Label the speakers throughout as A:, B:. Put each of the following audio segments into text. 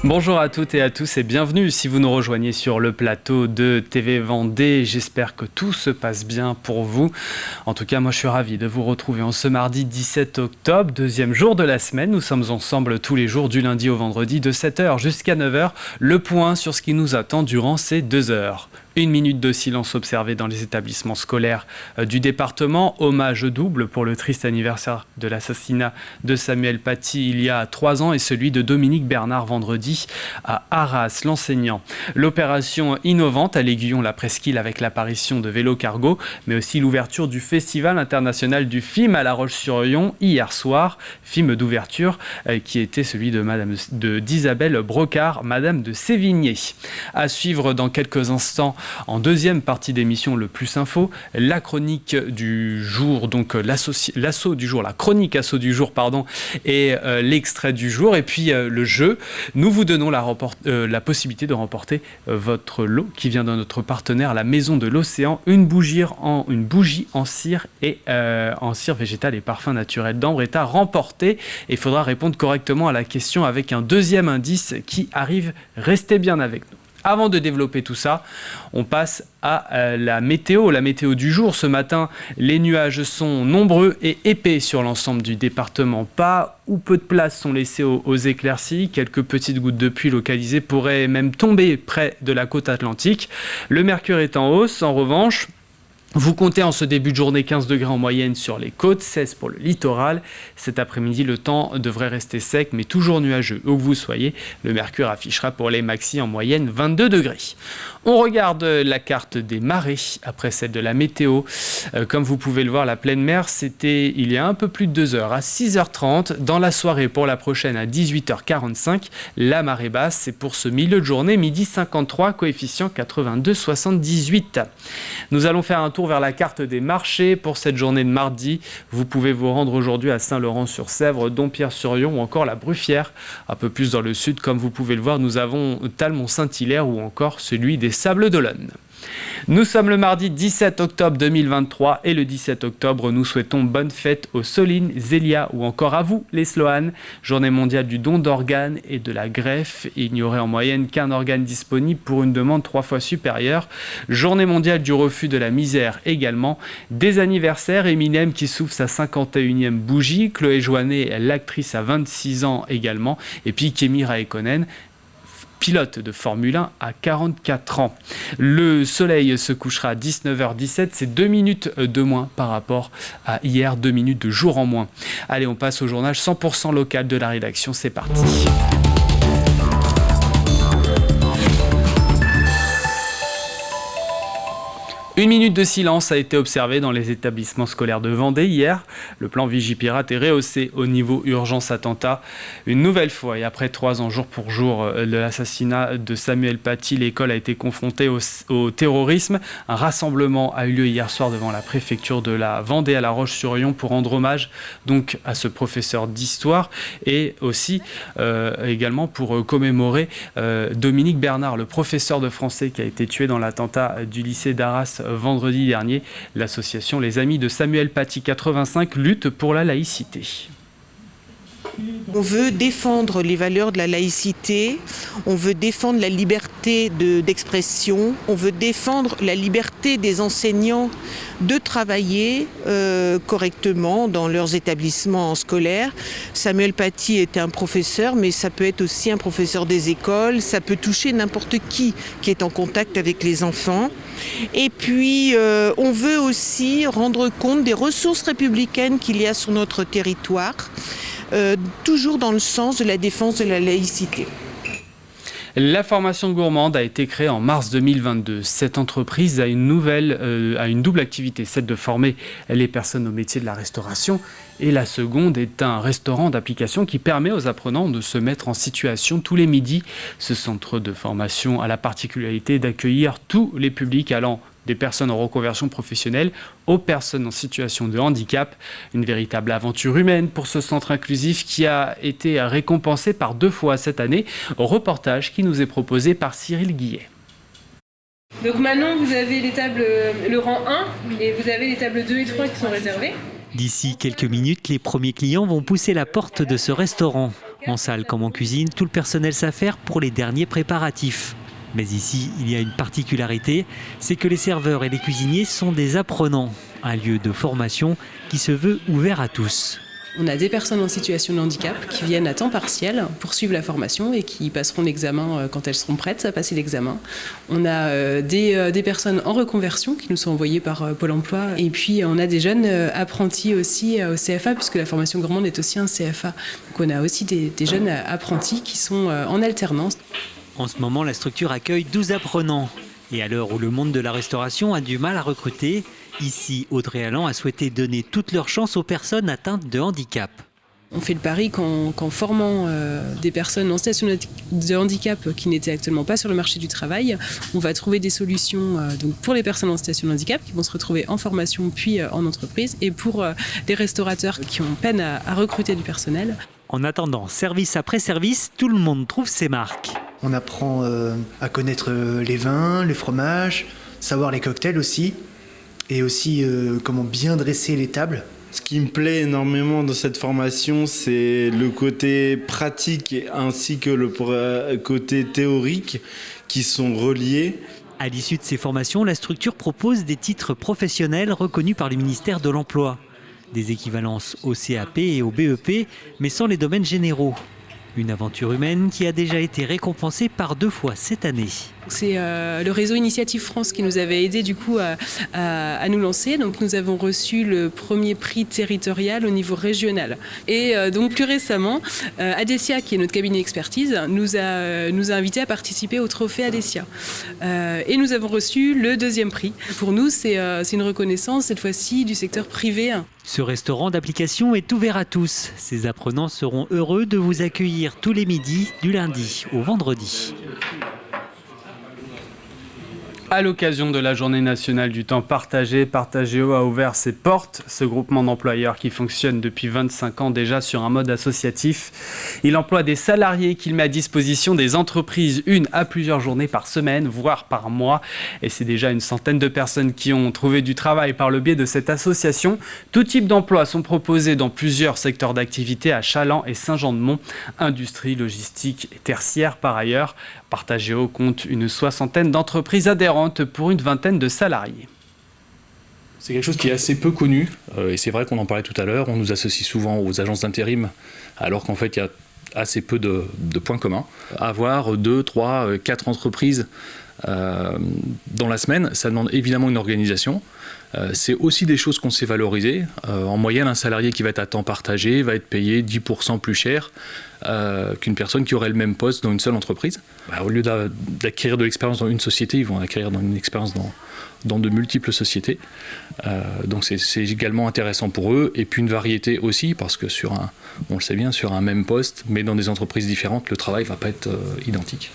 A: Bonjour à toutes et à tous et bienvenue si vous nous rejoignez sur le plateau de TV Vendée. J'espère que tout se passe bien pour vous. En tout cas, moi je suis ravi de vous retrouver en ce mardi 17 octobre, deuxième jour de la semaine. Nous sommes ensemble tous les jours du lundi au vendredi de 7h jusqu'à 9h. Le point sur ce qui nous attend durant ces 2 heures. 1 minute de silence observé dans les établissements scolaires du département. Hommage double pour le triste anniversaire de l'assassinat de Samuel Paty il y a 3 ans et celui de Dominique Bernard vendredi à Arras, l'enseignant. L'opération innovante à l'Aiguillon, la presqu'île avec l'apparition de vélos cargo, mais aussi l'ouverture du Festival international du film à La Roche-sur-Yon hier soir. Film d'ouverture qui était celui d'Isabelle Brocard, Madame de Sévigné. À suivre dans quelques instants. En deuxième partie d'émission, le Plus Info, la chronique du jour, donc l'assaut du jour, la chronique assaut du jour, et l'extrait du jour. Et puis le jeu, nous vous donnons la possibilité de remporter votre lot qui vient de notre partenaire, la Maison de l'Océan, une bougie en cire et en cire végétale et parfum naturel d'ambre est à remporter. Et il faudra répondre correctement à la question avec un deuxième indice qui arrive. Restez bien avec nous. Avant de développer tout ça, on passe à la météo du jour. Ce matin, les nuages sont nombreux et épais sur l'ensemble du département. Pas ou peu de place sont laissées aux éclaircies. Quelques petites gouttes de pluie localisées pourraient même tomber près de la côte atlantique. Le mercure est en hausse, en revanche. Vous comptez en ce début de journée 15 degrés en moyenne sur les côtes, 16 pour le littoral. Cet après-midi, le temps devrait rester sec, mais toujours nuageux. Où que vous soyez, le mercure affichera pour les maxis en moyenne 22 degrés. On regarde la carte des marées après celle de la météo. Comme vous pouvez le voir, la pleine mer, c'était il y a un peu plus de 2 heures, à 6h30. Dans la soirée, pour la prochaine, à 18h45. La marée basse, c'est pour ce milieu de journée, midi 53, coefficient 82,78. Nous allons faire un tour vers la carte des marchés pour cette journée de mardi. Vous pouvez vous rendre aujourd'hui à Saint-Laurent-sur-Sèvre, Dompierre-sur-Yon ou encore la Bruffière. Un peu plus dans le sud, comme vous pouvez le voir, nous avons Talmont-Saint-Hilaire ou encore celui des Sables-d'Olonne. Nous sommes le mardi 17 octobre 2023 et le 17 octobre, nous souhaitons bonne fête aux Solines, Zélia ou encore à vous, les Sloanes. Journée mondiale du don d'organes et de la greffe. Il n'y aurait en moyenne qu'un organe disponible pour une demande 3 fois supérieure. Journée mondiale du refus de la misère également. Des anniversaires, Eminem qui souffle sa 51e bougie, Chloé Joannet, l'actrice à 26 ans également, et puis Kimi Räikkönen, pilote de Formule 1 à 44 ans. Le soleil se couchera à 19h17, c'est 2 minutes de moins par rapport à hier, 2 minutes de jour en moins. Allez, on passe au journal 100% local de la rédaction, c'est parti. 1 minute de silence a été observée dans les établissements scolaires de Vendée hier. Le plan Vigipirate est rehaussé au niveau urgence attentat. Une nouvelle fois, et après 3 ans jour pour jour de l'assassinat de Samuel Paty, l'école a été confrontée au terrorisme. Un rassemblement a eu lieu hier soir devant la préfecture de la Vendée à La Roche-sur-Yon pour rendre hommage donc à ce professeur d'histoire et aussi également pour commémorer Dominique Bernard, le professeur de français qui a été tué dans l'attentat du lycée d'Arras vendredi dernier. L'association Les Amis de Samuel Paty 85 lutte pour la laïcité.
B: On veut défendre les valeurs de la laïcité, on veut défendre la liberté d'expression, on veut défendre la liberté des enseignants de travailler correctement dans leurs établissements scolaires. Samuel Paty était un professeur, mais ça peut être aussi un professeur des écoles, ça peut toucher n'importe qui est en contact avec les enfants. Et puis, on veut aussi rendre compte des ressources républicaines qu'il y a sur notre territoire, toujours dans le sens de la défense de la laïcité.
A: La formation gourmande a été créée en mars 2022. Cette entreprise a une double activité, celle de former les personnes au métier de la restauration et la seconde est un restaurant d'application qui permet aux apprenants de se mettre en situation tous les midis. Ce centre de formation a la particularité d'accueillir tous les publics allant des personnes en reconversion professionnelle aux personnes en situation de handicap. Une véritable aventure humaine pour ce centre inclusif qui a été récompensé par 2 fois cette année. Reportage qui nous est proposé par Cyril Guillet.
C: Donc maintenant vous avez les tables, le rang 1 et vous avez les tables 2 et 3 qui sont réservées.
D: D'ici quelques minutes, les premiers clients vont pousser la porte de ce restaurant. En salle comme en cuisine, tout le personnel s'affaire pour les derniers préparatifs. Mais ici, il y a une particularité, c'est que les serveurs et les cuisiniers sont des apprenants. Un lieu de formation qui se veut ouvert à tous.
E: On a des personnes en situation de handicap qui viennent à temps partiel pour suivre la formation et qui passeront l'examen quand elles seront prêtes à passer l'examen. On a des personnes en reconversion qui nous sont envoyées par Pôle emploi. Et puis on a des jeunes apprentis aussi au CFA, puisque la formation gourmande est aussi un CFA. Donc on a aussi des jeunes apprentis qui sont en alternance.
D: En ce moment, la structure accueille 12 apprenants. Et à l'heure où le monde de la restauration a du mal à recruter, ici, Audrey Allan a souhaité donner toute leur chance aux personnes atteintes de handicap.
E: On fait le pari qu'en formant des personnes en situation de handicap qui n'étaient actuellement pas sur le marché du travail, on va trouver des solutions donc pour les personnes en situation de handicap qui vont se retrouver en formation puis en entreprise, et pour des restaurateurs qui ont peine à recruter du personnel.
D: En attendant, service après service, tout le monde trouve ses marques.
F: On apprend à connaître les vins, les fromages, savoir les cocktails aussi, et aussi comment bien dresser les tables.
G: Ce qui me plaît énormément dans cette formation, c'est le côté pratique ainsi que le côté théorique qui sont reliés.
D: À l'issue de ces formations, la structure propose des titres professionnels reconnus par le ministère de l'Emploi. Des équivalences au CAP et au BEP, mais sans les domaines généraux. Une aventure humaine qui a déjà été récompensée par 2 fois cette année.
E: C'est le réseau Initiative France qui nous avait aidé du coup à nous lancer. Donc nous avons reçu le premier prix territorial au niveau régional. Et donc plus récemment, Adesia, qui est notre cabinet expertise, nous a invités à participer au trophée Adesia. Et nous avons reçu le 2e prix. Pour nous, c'est une reconnaissance cette fois-ci du secteur privé.
D: Ce restaurant d'application est ouvert à tous. Ces apprenants seront heureux de vous accueillir tous les midis, du lundi au vendredi.
A: À l'occasion de la Journée nationale du temps partagé, Partagéo a ouvert ses portes. Ce groupement d'employeurs qui fonctionne depuis 25 ans déjà sur un mode associatif. Il emploie des salariés qu'il met à disposition des entreprises 1 à plusieurs journées par semaine, voire par mois. Et c'est déjà une centaine de personnes qui ont trouvé du travail par le biais de cette association. Tout type d'emplois sont proposés dans plusieurs secteurs d'activité à Challans et Saint-Jean-de-Mont. Industrie, logistique et tertiaire par ailleurs. Partagéo compte une 60aine d'entreprises adhérentes pour une 20aine de salariés.
H: C'est quelque chose qui est assez peu connu, et c'est vrai qu'on en parlait tout à l'heure, on nous associe souvent aux agences d'intérim, alors qu'en fait il y a assez peu de points communs. Avoir 2, 3, 4 entreprises dans la semaine, ça demande évidemment une organisation. C'est aussi des choses qu'on sait valoriser. En moyenne, un salarié qui va être à temps partagé va être payé 10% plus cher qu'une personne qui aurait le même poste dans une seule entreprise. Au lieu d'acquérir de l'expérience dans une société, ils vont acquérir une expérience dans de multiples sociétés. Donc c'est également intéressant pour eux. Et puis une variété aussi, parce que on le sait bien, sur un même poste, mais dans des entreprises différentes, le travail ne va pas être identique.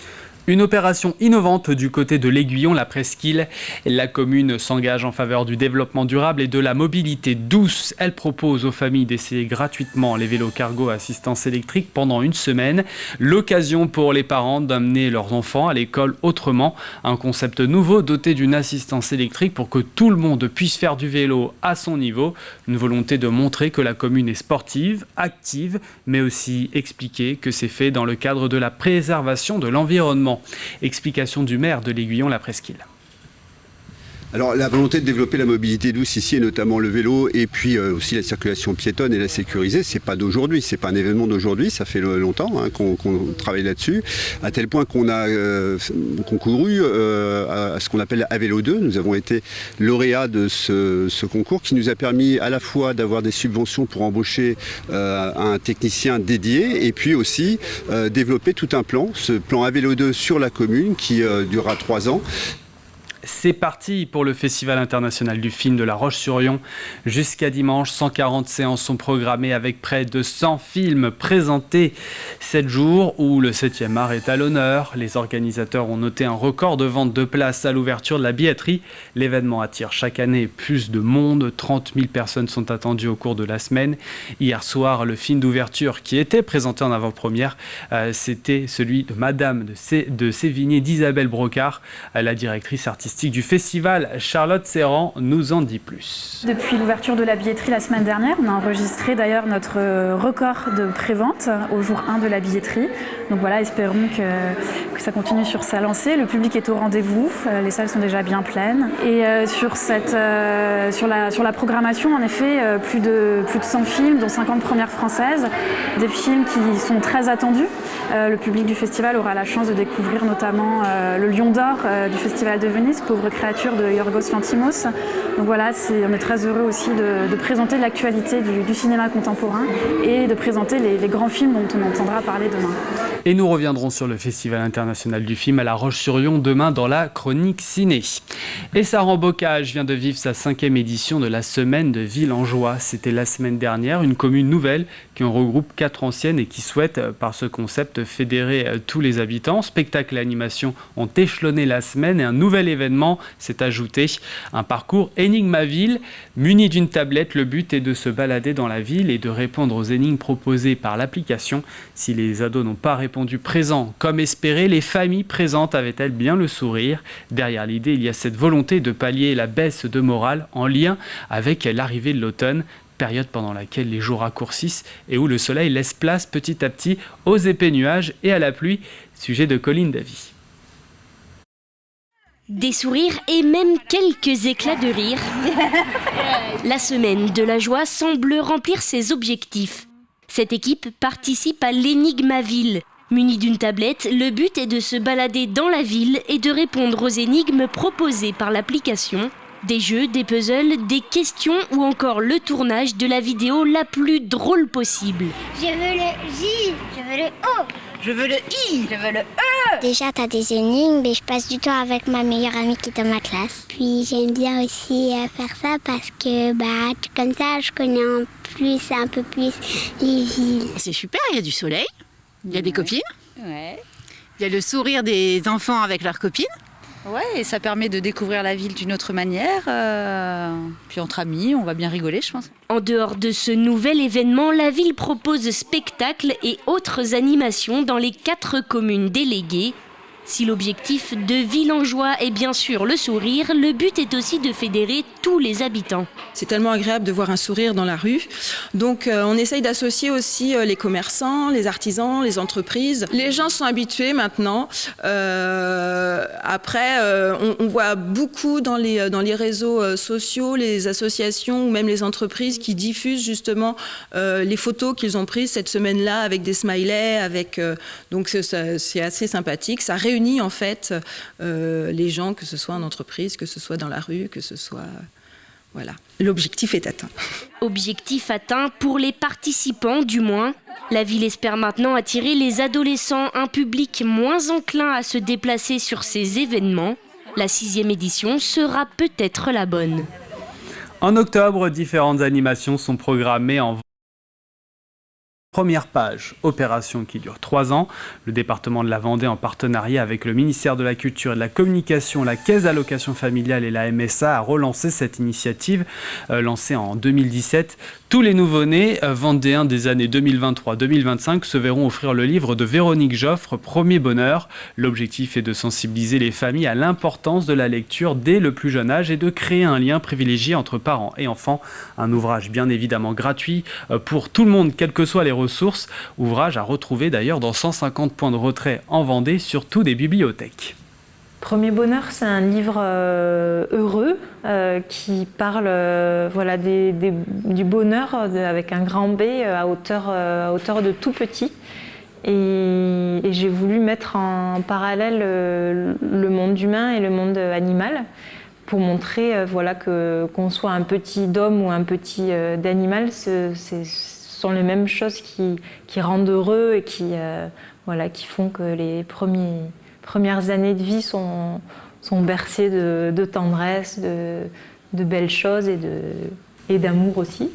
A: Une opération innovante du côté de l'Aiguillon, la Presqu'île. La commune s'engage en faveur du développement durable et de la mobilité douce. Elle propose aux familles d'essayer gratuitement les vélos cargo à assistance électrique pendant une semaine. L'occasion pour les parents d'amener leurs enfants à l'école autrement. Un concept nouveau doté d'une assistance électrique pour que tout le monde puisse faire du vélo à son niveau. Une volonté de montrer que la commune est sportive, active, mais aussi expliquer que c'est fait dans le cadre de la préservation de l'environnement. Explication du maire de l'Aiguillon, la Presqu'île.
I: Alors la volonté de développer la mobilité douce ici, et notamment le vélo, et puis aussi la circulation piétonne et la sécuriser, c'est pas d'aujourd'hui, c'est pas un événement d'aujourd'hui, ça fait longtemps qu'on travaille là-dessus, à tel point qu'on a concouru à ce qu'on appelle à Vélo 2. Nous avons été lauréats de ce concours qui nous a permis à la fois d'avoir des subventions pour embaucher un technicien dédié, et puis aussi développer tout un plan, ce plan à Vélo 2 sur la commune qui durera 3 ans.
A: C'est parti pour le Festival international du film de La Roche-sur-Yon. Jusqu'à dimanche, 140 séances sont programmées avec près de 100 films présentés. 7 jours où le 7e art est à l'honneur. Les organisateurs ont noté un record de vente de places à l'ouverture de la billetterie. L'événement attire chaque année plus de monde. 30 000 personnes sont attendues au cours de la semaine. Hier soir, le film d'ouverture qui était présenté en avant-première, c'était celui de Madame de Sévigné d'Isabelle Brocard, la directrice artistique artistique du festival. Charlotte Serran nous en dit plus.
J: Depuis l'ouverture de la billetterie la semaine dernière, on a enregistré d'ailleurs notre record de prévente au jour 1 de la billetterie. Donc voilà, espérons que ça continue sur sa lancée. Le public est au rendez-vous, les salles sont déjà bien pleines. Et sur la programmation, en effet, plus de 100 films, dont 50 premières françaises. Des films qui sont très attendus. Le public du festival aura la chance de découvrir notamment le Lion d'Or du Festival de Venise, Pauvre créature de Yorgos Lanthimos. Donc voilà, on est très heureux aussi de présenter l'actualité du cinéma contemporain et de présenter les grands films dont on entendra parler demain.
A: Et nous reviendrons sur le Festival international du film à La Roche-sur-Yon demain dans la chronique ciné. Et Saran-Bocage vient de vivre sa 5e édition de la semaine de Villenjoie. C'était la semaine dernière, une commune nouvelle qui en regroupe 4 anciennes et qui souhaite, par ce concept, fédérer tous les habitants. Spectacles et animations ont échelonné la semaine et un nouvel événement s'est ajouté. Un parcours Énigmaville. Muni d'une tablette, le but est de se balader dans la ville et de répondre aux énigmes proposées par l'application. Si les ados n'ont pas répondu présent comme espéré, les familles présentes avaient-elles bien le sourire? Derrière l'idée, il y a cette volonté de pallier la baisse de morale en lien avec l'arrivée de l'automne, période pendant laquelle les jours raccourcissent et où le soleil laisse place petit à petit aux épais nuages et à la pluie. Sujet de Colline Davy.
K: Des sourires et même quelques éclats de rire. La semaine de la joie semble remplir ses objectifs. Cette équipe participe à l'Énigmaville. Munie d'une tablette, le but est de se balader dans la ville et de répondre aux énigmes proposées par l'application. Des jeux, des puzzles, des questions ou encore le tournage de la vidéo la plus drôle possible.
L: Je veux le J, je veux le O, je veux le I, je veux le E. Déjà, t'as des énigmes et je passe du temps avec ma meilleure amie qui est dans ma classe. Puis j'aime bien aussi faire ça parce que comme ça, je connais un peu plus les villes.
M: C'est super, il y a du soleil, il y a des copines, il y a le sourire des enfants avec leurs copines.
N: Ouais, et ça permet de découvrir la ville d'une autre manière. Puis entre amis, on va bien rigoler, je pense.
K: En dehors de ce nouvel événement, la ville propose spectacles et autres animations dans les 4 communes déléguées. Si l'objectif de Villenjoie est bien sûr le sourire, le but est aussi de fédérer tous les habitants.
E: C'est tellement agréable de voir un sourire dans la rue. Donc on essaye d'associer aussi les commerçants, les artisans, les entreprises. Les gens sont habitués maintenant. Après, on voit beaucoup dans les réseaux sociaux, les associations ou même les entreprises qui diffusent justement les photos qu'ils ont prises cette semaine-là avec des smileys. Donc c'est assez sympathique. Ça réunit en fait les gens, que ce soit en entreprise, que ce soit dans la rue, que ce soit... Voilà, l'objectif est atteint.
K: Objectif atteint pour les participants du moins. La ville espère maintenant attirer les adolescents, un public moins enclin à se déplacer sur ces événements. La 6e édition sera peut-être la bonne.
A: En octobre, différentes animations sont programmées en première page, opération qui dure 3 ans. Le département de la Vendée, en partenariat avec le ministère de la Culture et de la Communication, la Caisse d'allocation familiale et la MSA, a relancé cette initiative lancée en 2017. Tous les nouveau-nés vendéens des années 2023-2025 se verront offrir le livre de Véronique Joffre, Premier bonheur. L'objectif est de sensibiliser les familles à l'importance de la lecture dès le plus jeune âge et de créer un lien privilégié entre parents et enfants. Un ouvrage bien évidemment gratuit pour tout le monde, quelles que soient les ressources. Ouvrage à retrouver d'ailleurs dans 150 points de retrait en Vendée, surtout des bibliothèques.
O: Premier bonheur, c'est un livre heureux qui parle du bonheur avec un grand B à hauteur de tout petit. Et j'ai voulu mettre en parallèle le monde humain et le monde animal pour montrer qu'on soit un petit d'homme ou un petit d'animal, ce sont les mêmes choses qui rendent heureux et qui font que les premières années de vie sont bercées de tendresse, de belles choses et d'amour aussi.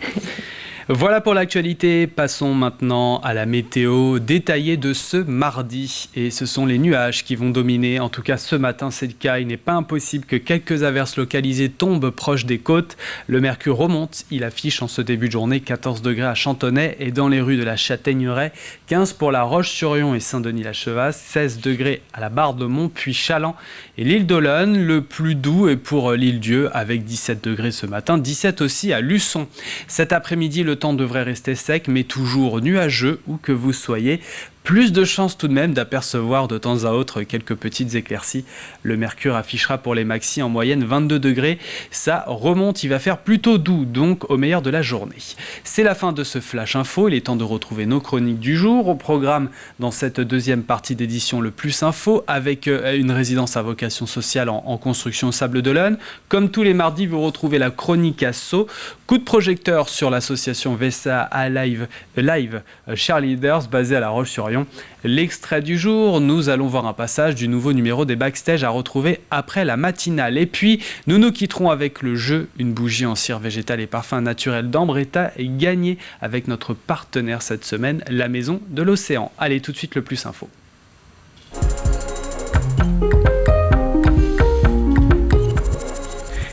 A: Voilà pour l'actualité, passons maintenant à la météo détaillée de ce mardi. Et ce sont les nuages qui vont dominer, en tout cas ce matin c'est le cas. Il n'est pas impossible que quelques averses localisées tombent proche des côtes. Le mercure remonte, il affiche en ce début de journée 14 degrés à Chantonnay et dans les rues de la Châtaigneraie, 15 pour La Roche-sur-Yon et Saint-Denis-la-Chevasse, 16 degrés à la Barre-de-Mont puis Chaland et l'île d'Olonne. Le plus doux est pour l'île-Dieu avec 17 degrés ce matin, 17 aussi à Luçon. Cet après-midi, le temps devrait rester sec, mais toujours nuageux où que vous soyez. Plus de chances tout de même d'apercevoir de temps à autre quelques petites éclaircies. Le mercure affichera pour les maxis en moyenne 22 degrés. Ça remonte, il va faire plutôt doux, donc au meilleur de la journée. C'est la fin de ce Flash Info. Il est temps de retrouver nos chroniques du jour. Au programme, dans cette deuxième partie d'édition, le Plus Info, avec une résidence à vocation sociale en construction au Sable d'Olonne. Comme tous les mardis, vous retrouvez la chronique asso. Coup de projecteur sur l'association VSA Live Cheerleaders basée à La Roche-sur-Yon. L'extrait du jour, nous allons voir un passage du nouveau numéro des Backstage à retrouver après la matinale. Et puis, nous nous quitterons avec le jeu. Une bougie en cire végétale et parfum naturel d'Ambretta est gagnée avec notre partenaire cette semaine, la Maison de l'Océan. Allez, tout de suite le Plus Info.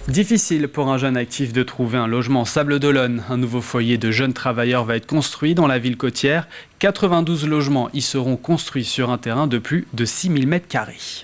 A: Difficile pour un jeune actif de trouver un logement au Sable d'Olonne. Un nouveau foyer de jeunes travailleurs va être construit dans la ville côtière. 92 logements y seront construits sur un terrain de plus de 6000 m².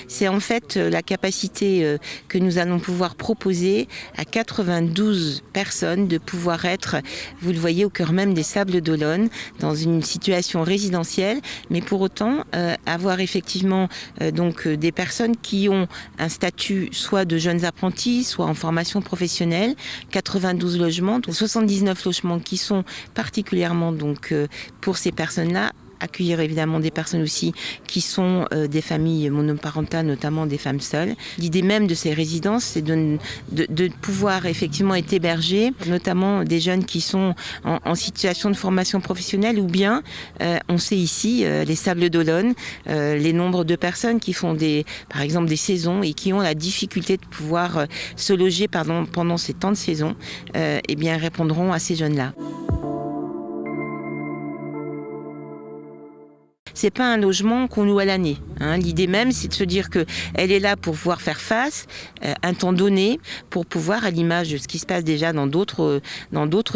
P: C'est en fait la capacité que nous allons pouvoir proposer à 92 personnes de pouvoir être, vous le voyez, au cœur même des Sables d'Olonne, dans une situation résidentielle, mais pour autant avoir effectivement donc des personnes qui ont un statut soit de jeunes apprentis, soit en formation professionnelle, 92 logements, donc 79 logements qui sont particulièrement donc pour ces personnes-là. Accueillir évidemment des personnes aussi qui sont des familles monoparentales, notamment des femmes seules. L'idée même de ces résidences, c'est de pouvoir effectivement être hébergés, notamment des jeunes qui sont en situation de formation professionnelle ou bien, on sait ici, les Sables d'Olonne, les nombres de personnes qui font par exemple des saisons et qui ont la difficulté de pouvoir se loger pendant ces temps de saison, eh bien répondront à ces jeunes-là. C'est pas un logement qu'on loue à l'année. L'idée même, c'est de se dire qu'elle est là pour pouvoir faire face, un temps donné, pour pouvoir, à l'image de ce qui se passe déjà dans d'autres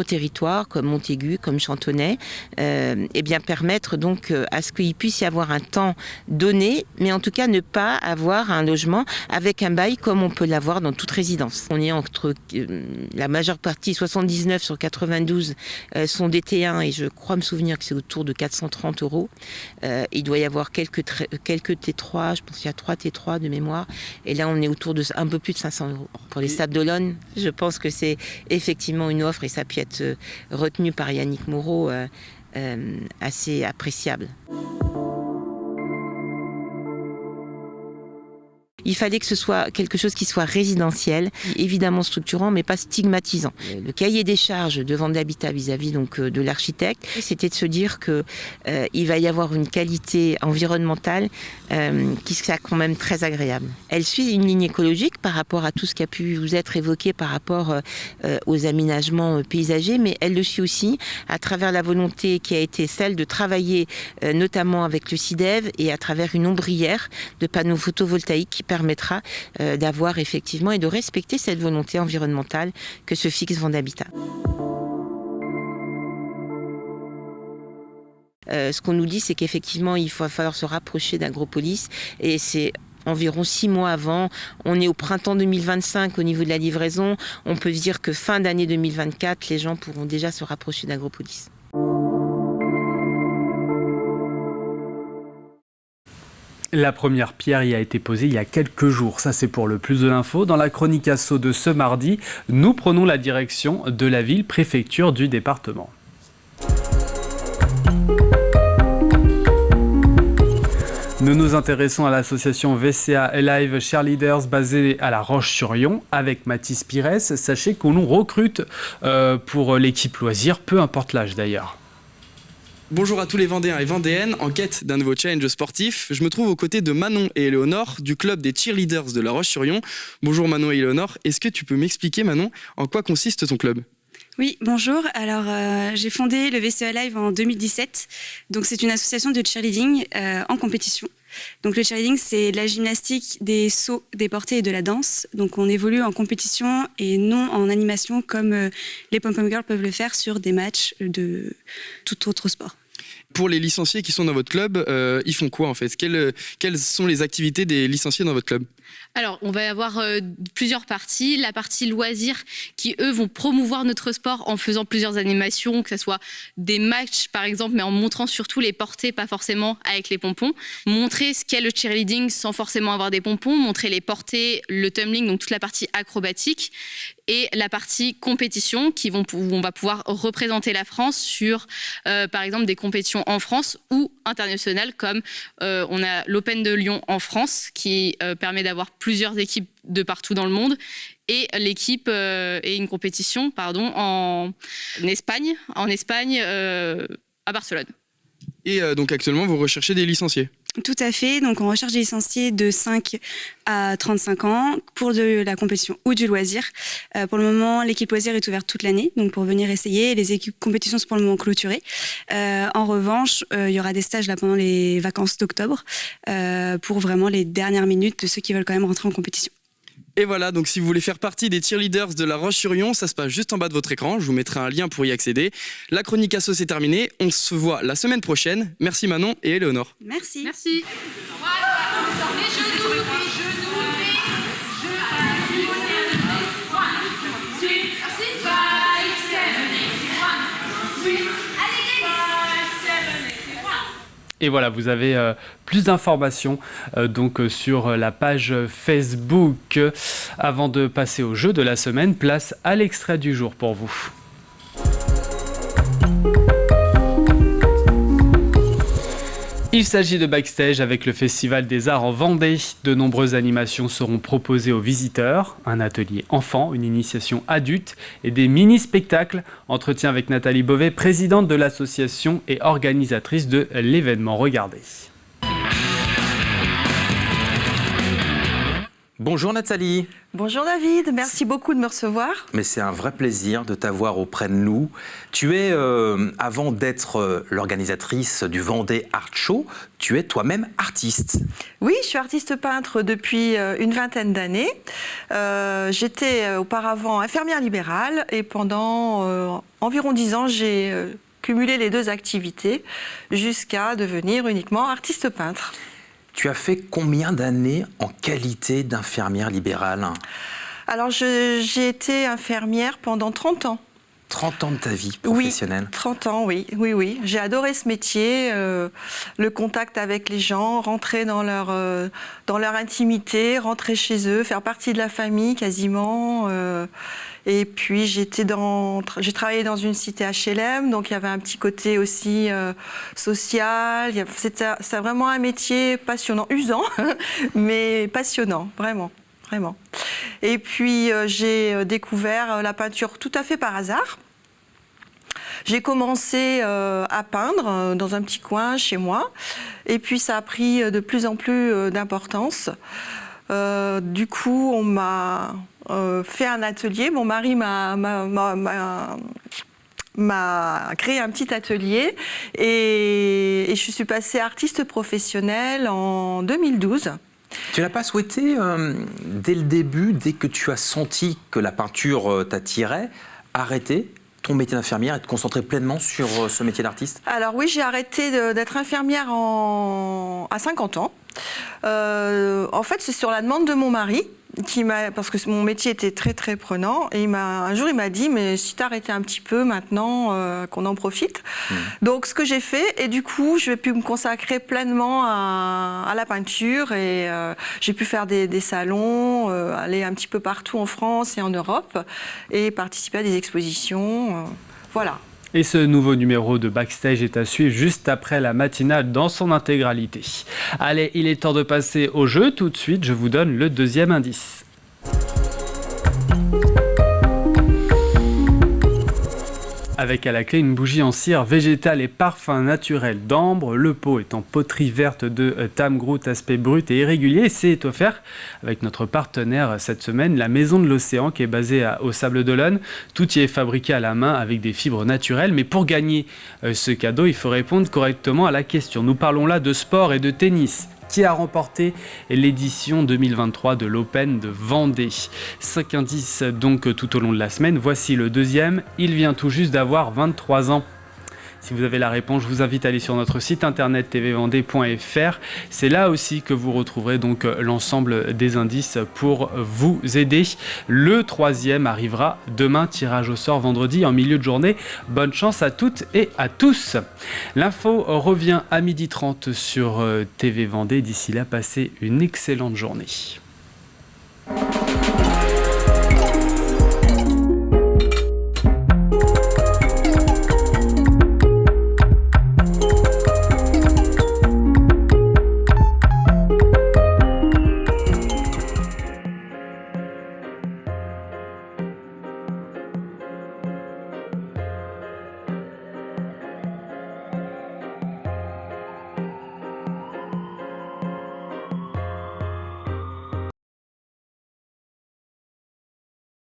P: territoires, comme Montaigu, comme Chantonnay, eh bien permettre donc à ce qu'il puisse y avoir un temps donné, mais en tout cas ne pas avoir un logement avec un bail comme on peut l'avoir dans toute résidence. On est entre la majeure partie, 79 sur 92, sont des T1 et je crois me souvenir que c'est autour de 430 €. Il doit y avoir quelques T3, je pense qu'il y a 3 T3 de mémoire. Et là, on est autour de un peu plus de 500 €. Pour les Sables d'Olonne, je pense que c'est effectivement une offre, et ça peut être retenu par Yannick Moreau, assez appréciable. Il fallait que ce soit quelque chose qui soit résidentiel, évidemment structurant, mais pas stigmatisant. Le cahier des charges de vente d'habitat vis-à-vis donc de l'architecte, c'était de se dire que il va y avoir une qualité environnementale qui sera quand même très agréable. Elle suit une ligne écologique par rapport à tout ce qui a pu vous être évoqué par rapport aux aménagements paysagers, mais elle le suit aussi à travers la volonté qui a été celle de travailler notamment avec le CIDEV et à travers une ombrière de panneaux photovoltaïques qui permettra d'avoir effectivement et de respecter cette volonté environnementale que se fixe Vend'Habitat. Ce qu'on nous dit, c'est qu'effectivement, il va falloir se rapprocher d'Agropolis et c'est environ 6 mois avant. On est au printemps 2025 au niveau de la livraison. On peut se dire que fin d'année 2024, les gens pourront déjà se rapprocher d'Agropolis.
A: La première pierre y a été posée il y a quelques jours. Ça, c'est pour le plus de l'info. Dans la chronique asso de ce mardi, nous prenons la direction de la ville préfecture du département. Nous nous intéressons à l'association VCA Live Cheerleaders basée à La Roche-sur-Yon avec Mathis Pires. Sachez qu'on nous recrute pour l'équipe loisir, peu importe l'âge d'ailleurs.
Q: Bonjour à tous les Vendéens et Vendéennes en quête d'un nouveau challenge sportif. Je me trouve aux côtés de Manon et Éléonore du club des cheerleaders de La Roche-sur-Yon. Bonjour Manon et Éléonore, est-ce que tu peux m'expliquer Manon en quoi consiste ton club ?
R: Oui, bonjour. Alors, j'ai fondé le VCE Live en 2017. Donc, c'est une association de cheerleading en compétition. Donc, le cheerleading, c'est de la gymnastique, des sauts, des portées et de la danse. Donc, on évolue en compétition et non en animation comme les pom-pom girls peuvent le faire sur des matchs de tout autre sport.
Q: Pour les licenciés qui sont dans votre club, ils font quoi en fait ? Quelles sont les activités des licenciés dans votre club ?
S: Alors, on va avoir plusieurs parties. La partie loisirs qui, eux, vont promouvoir notre sport en faisant plusieurs animations, que ce soit des matchs, par exemple, mais en montrant surtout les portées, pas forcément avec les pompons. Montrer ce qu'est le cheerleading sans forcément avoir des pompons. Montrer les portées, le tumbling, donc toute la partie acrobatique. Et la partie compétition, où on va pouvoir représenter la France sur, par exemple, des compétitions en France ou internationales, comme on a l'Open de Lyon en France, qui permet d'avoir plusieurs équipes de partout dans le monde, et une compétition en Espagne, à Barcelone.
Q: Et donc actuellement, vous recherchez des licenciés ?
R: Tout à fait. Donc, on recherche des licenciés de 5 à 35 ans pour de la compétition ou du loisir. Pour le moment, l'équipe loisir est ouverte toute l'année, donc pour venir essayer. Les équipes compétition sont pour le moment clôturées. En revanche, il y aura des stages là pendant les vacances d'octobre pour vraiment les dernières minutes de ceux qui veulent quand même rentrer en compétition.
Q: Et voilà, donc si vous voulez faire partie des cheerleaders de La Roche-sur-Yon, ça se passe juste en bas de votre écran. Je vous mettrai un lien pour y accéder. La chronique asso, c'est terminé. On se voit la semaine prochaine. Merci Manon et Éléonore.
R: Merci.
S: Merci.
A: Et voilà, vous avez plus d'informations sur la page Facebook. Avant de passer au jeu de la semaine, place à l'extrait du jour pour vous. Il s'agit de Backstage avec le Festival des Arts en Vendée. De nombreuses animations seront proposées aux visiteurs. Un atelier enfant, une initiation adulte et des mini-spectacles. Entretien avec Nathalie Beauvais, présidente de l'association et organisatrice de l'événement. Regardez.
T: Bonjour Nathalie.
U: Bonjour David, merci beaucoup de me recevoir.
T: Mais c'est un vrai plaisir de t'avoir auprès de nous. Tu es, avant d'être l'organisatrice du Vendée Art Show, tu es toi-même artiste.
U: Oui, je suis artiste peintre depuis une vingtaine d'années. J'étais auparavant infirmière libérale et pendant environ 10 ans, j'ai cumulé les deux activités jusqu'à devenir uniquement artiste peintre.
T: Tu as fait combien d'années en qualité d'infirmière libérale ?
U: Alors, j'ai été infirmière pendant 30 ans.
T: 30 ans de ta vie professionnelle ?
U: Oui, 30 ans, oui. J'ai adoré ce métier, le contact avec les gens, rentrer dans leur intimité, rentrer chez eux, faire partie de la famille quasiment. Et puis, j'ai travaillé dans une cité HLM, donc il y avait un petit côté aussi social. C'était vraiment un métier passionnant, usant, mais passionnant, vraiment. Et puis, j'ai découvert la peinture tout à fait par hasard. J'ai commencé à peindre dans un petit coin chez moi. Et puis, ça a pris de plus en plus d'importance. Du coup, on m'a fait un atelier. Mon mari m'a créé un petit atelier. Et je suis passée artiste professionnelle en 2012.
T: Tu n'as pas souhaité, dès le début, dès que tu as senti que la peinture t'attirait, arrêter ton métier d'infirmière et te concentrer pleinement sur ce métier d'artiste ?
U: Alors oui, j'ai arrêté d'être infirmière à 50 ans. En fait, c'est sur la demande de mon mari, parce que mon métier était très très prenant, et un jour il m'a dit mais si t'arrêtais un petit peu maintenant qu'on en profite. Donc ce que j'ai fait, et du coup je vais pu me consacrer pleinement à la peinture, et j'ai pu faire des salons, aller un petit peu partout en France et en Europe et participer à des expositions, voilà.
A: Et ce nouveau numéro de Backstage est à suivre juste après la matinale dans son intégralité. Allez, il est temps de passer au jeu. Tout de suite, je vous donne le deuxième indice. avec à la clé une bougie en cire végétale et parfum naturel d'ambre. Le pot est en poterie verte de Tamgrout, aspect brut et irrégulier. C'est offert avec notre partenaire cette semaine, la Maison de l'Océan, qui est basée au Sable d'Olonne. Tout y est fabriqué à la main avec des fibres naturelles. Mais pour gagner ce cadeau, il faut répondre correctement à la question. Nous parlons là de sport et de tennis. Qui a remporté l'édition 2023 de l'Open de Vendée. 5 indices donc tout au long de la semaine. Voici le deuxième. Il vient tout juste d'avoir 23 ans. Si vous avez la réponse, je vous invite à aller sur notre site internet tvvendée.fr. C'est là aussi que vous retrouverez donc l'ensemble des indices pour vous aider. Le troisième arrivera demain, tirage au sort vendredi en milieu de journée. Bonne chance à toutes et à tous. L'info revient à 12h30 sur TV Vendée. D'ici là, passez une excellente journée.